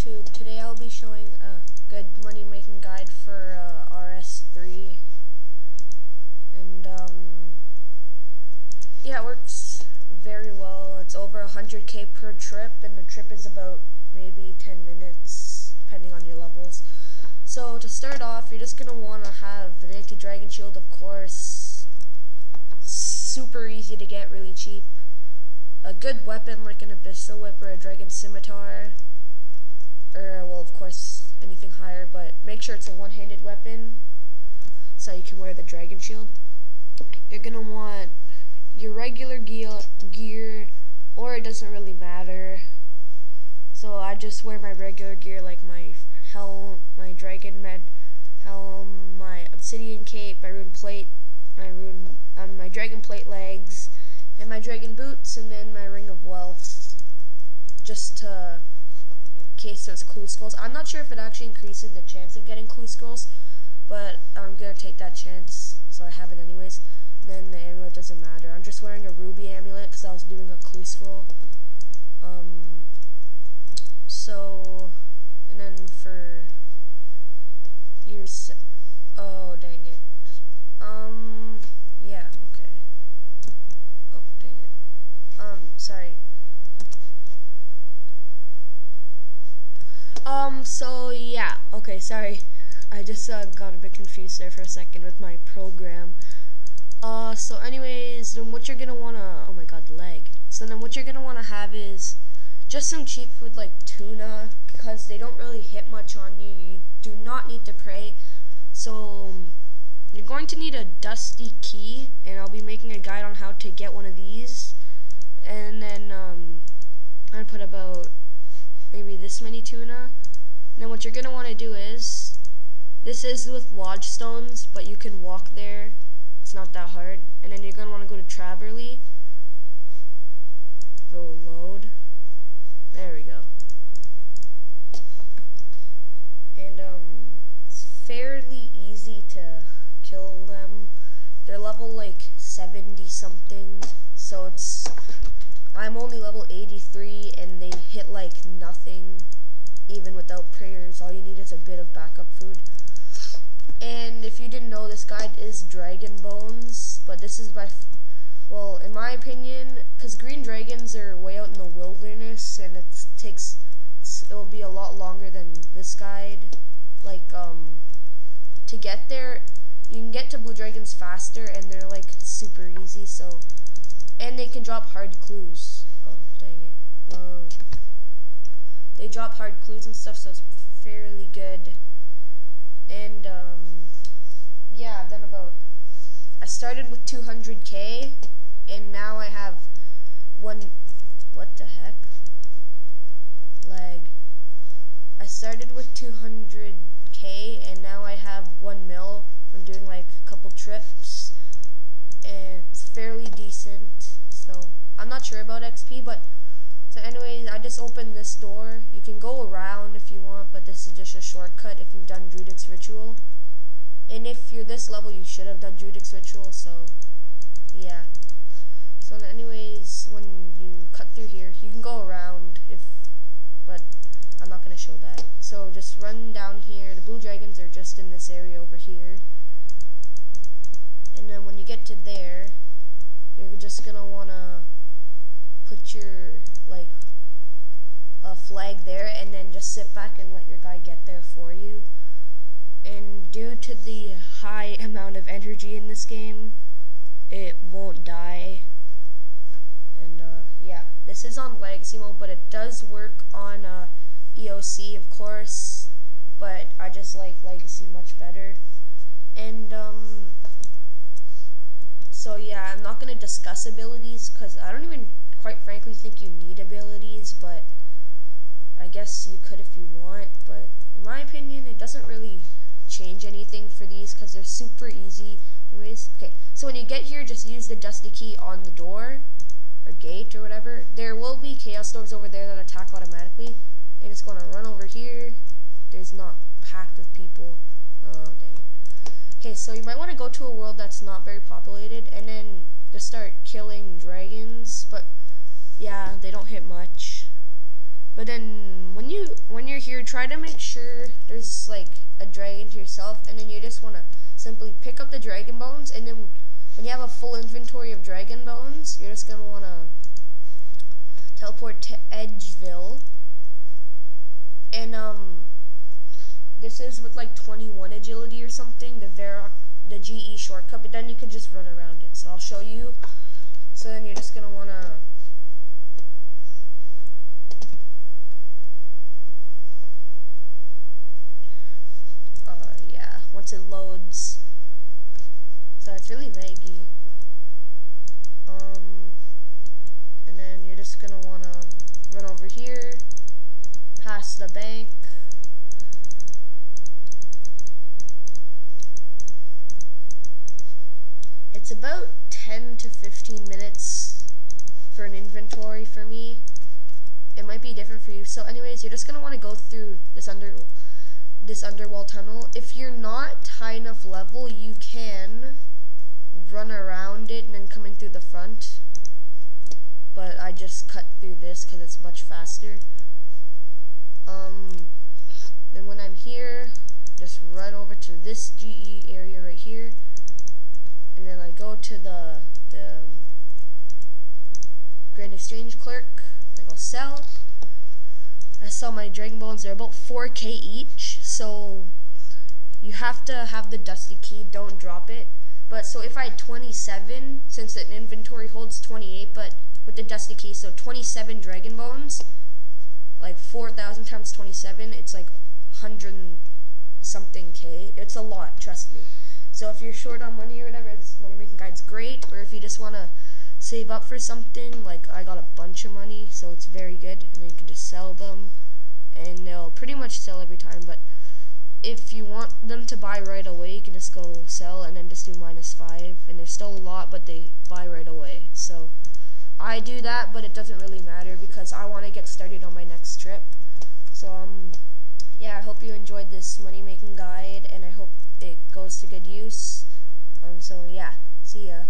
YouTube. Today I'll be showing a good money making guide for RS3, and yeah, it works very well. It's over 100k per trip, and the trip is about maybe 10 minutes depending on your levels. So to start off, you're just gonna want to have an anti-dragon shield, of course. Super easy to get, really cheap. A good weapon like an abyssal whip or a dragon scimitar, or well, of course anything higher, but make sure it's a one-handed weapon so you can wear the dragon shield. You're gonna want your regular gear, or it doesn't really matter. So I just wear my regular gear, like my helm, my dragon med helm, my obsidian cape, my rune plate, my dragon plate legs, and my dragon boots, and then my ring of wealth, just to in case there's clue scrolls. I'm not sure if it actually increases the chance of getting clue scrolls, but I'm gonna take that chance, so I have it anyways. And then the amulet doesn't matter. I'm just wearing a ruby amulet because I was doing a clue scroll. So, and then for your oh dang it. Yeah, okay. Oh dang it. Sorry. So yeah, okay, sorry. I just got a bit confused there for a second with my program. So anyways, then what you're gonna wanna, oh my god, leg. So then what you're gonna wanna have is just some cheap food like tuna, because they don't really hit much on you. You do not need to pray. So you're going to need a dusty key, and I'll be making a guide on how to get one of these. And then I'm gonna put about maybe this many tuna. And then what you're gonna want to do is, this is with lodge stones, but you can walk there. It's not that hard. And then you're gonna want to go to Traverly. It'll load. There we go. And it's fairly easy to kill them. They're level like 70 something, so I'm only level 83, and they hit like nothing even without prayers. All you need is a bit of backup food. And if you didn't know, this guide is dragon bones, but this is well, in my opinion, because green dragons are way out in the wilderness, and it'll be a lot longer than this guide. Like, to get there, you can get to blue dragons faster, and they're like super easy, so, and they can drop hard clues. Oh, dang it. Load. They drop hard clues and stuff, so it's fairly good. And, yeah, I started with 200k, and now I have what the heck? Lag. I started with 200k, and now I have 1 mil from doing like a couple trips, and it's fairly decent. So I'm not sure about XP, but so anyways, I just opened this door. You can go around if you want, but this is just a shortcut if you've done Druidic's Ritual. And if you're this level, you should have done Druidic's Ritual, so yeah. So anyways, when you cut through here, you can go around, but I'm not going to show that. So just run down here. The blue dragons are just in this area over here. And then when you get to there, you're just going to want to put your like a flag there, and then just sit back and let your guy get there for you. And due to the high amount of energy in this game, it won't die. And yeah, this is on legacy mode, but it does work on EOC, of course, but I just like legacy much better. And so yeah, I'm not gonna discuss abilities because I don't even quite frankly think you need abilities, but I guess you could if you want. But in my opinion, it doesn't really change anything for these because they're super easy anyways. Okay, so when you get here, just use the dusty key on the door or gate or whatever. There will be chaos storms over there that attack automatically, and it's going to run over here. There's not packed with people. Oh dang it. Okay, so you might want to go to a world that's not very populated, and then just start killing dragons. But yeah, they don't hit much. But then when you're here, try to make sure there's like a dragon to yourself, and then you just want to simply pick up the dragon bones, and then when you have a full inventory of dragon bones, you're just gonna want to teleport to Edgeville, and this is with like 21 agility or something, the GE shortcut, but then you can just run around it. So I'll show you. So then you're just gonna wanna yeah, once it loads. So it's really laggy. And then you're just gonna wanna run over here, past the bank. It's about 10 to 15 minutes for an inventory for me. It might be different for you. So anyways, you're just gonna want to go through this underwall tunnel. If you're not high enough level, you can run around it and then coming through the front. But I just cut through this because it's much faster. Then when I'm here, just run over to this GE area right here, and then I go to the Grand Exchange Clerk. I go sell. I sell my dragon bones. They're about 4K each, so you have to have the dusty key. Don't drop it. But so if I had 27, since an inventory holds 28, but with the dusty key, so 27 dragon bones, like 4,000 times 27, it's like 100 and something K. It's a lot, trust me. So if you're short on money or whatever, this money making guide's great. Or if you just want to save up for something, like I got a bunch of money, so it's very good. And then you can just sell them, and they'll pretty much sell every time. But if you want them to buy right away, you can just go sell and then just do -5. And there's still a lot, but they buy right away. So I do that, but it doesn't really matter because I want to get started on my next trip. So yeah, I hope you enjoyed this money making guide, and I hope it goes to good use. So yeah, see ya.